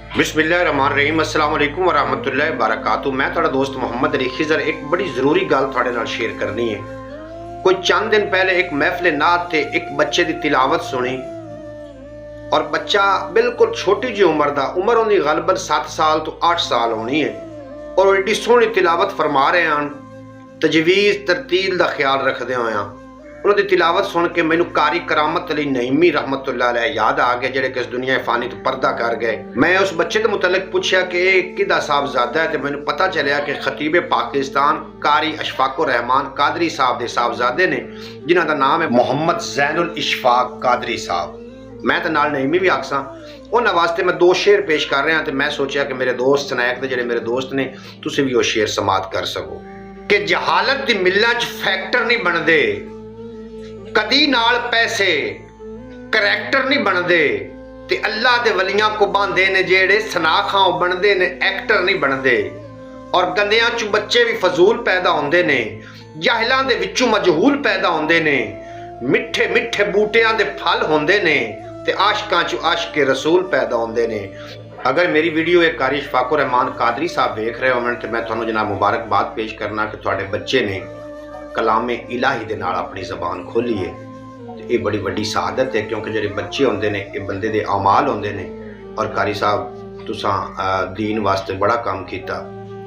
बिस्मिल्लाहिर्रहमानिर्रहीम अस्सलाम वालेकुम व रहमतुल्लाहि व बरकातुहू। मैं थोड़ा दोस्त मोहम्मद अली खिजर एक बड़ी ज़रूरी गल थोड़े नाल शेयर करनी है। कोई चंद दिन पहले एक महफिल नात ते एक बच्चे की तिलावत सुनी और बच्चा बिल्कुल छोटी जी उम्र का, उम्र उनकी गलबन 7 साल तो 8 साल होनी है और एडी सोहनी तिलावत फरमा रहे हैं। तजवीज़ तरतील का ख्याल रखते हुए उन्होंने तिलावत सुन के मैनू कारी करामत अली नईमी रहमतुल्लाह अलैह याद आ गए, जेडे कि इस दुनिया फानी तो पर्दा कर गए। मैं उस बच्चे के मुतलक पूछा कि किदा साहबजादा है, तो मैनू पता चलिया कि खतीब पाकिस्तान कारी अशफाकुर रहमान कादरी साहब के साहबजादे ने, जिन्हों का नाम है मोहम्मद जैनुल इशफाक कादरी साहब। मैं तो नाल नईमी भी आखसा। उन्होंने वास्ते मैं 2 शेर पेश कर रहा, तो मैं सोचा कि मेरे दोस्त स्नैक के जेडे मेरे दोस्त ने, तुसीं भी वो शेर समात कर सको कि जहालत की मिल्लां च फैक्टर नहीं बनते, कदी नाल पैसे करैक्टर नहीं बनते, ते अल्लाह दे वलियां को बांधे ने जेड़े सनाखां बनते ने, एक्टर नहीं बनते। और गंदियां चू बच्चे भी फजूल पैदा होंदे ने, जाहिलां दे विचों मजहूल पैदा होंदे ने, मिठे मिठे बूटियां दे फल होंदे ने, ते आशकां चू आशिके रसूल पैदा होंदे ने। अगर मेरी वीडियो एक कारी अशफाकुर रहमान कादरी साहब देख रहे हो तो मैं तुहानू जनाब मुबारकबाद पेश करना कि तुहाडे बच्चे ने कलामे इलाही दे नाल अपनी जबान खोली है। ये बड़ी वड्डी सआदत है, क्योंकि जो बच्चे होंदे ने ये बंदे दे अमाल होंदे ने। और कारी साहब तुसां दीन वास्ते बड़ा काम किया,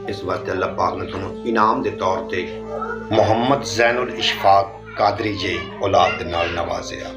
इस वास्ते अल्लाह पाक ने तुहानू इनाम के तौर पर मोहम्मद जैनुल इशफाक कादरी जी औलाद दे नाल नवाजिया।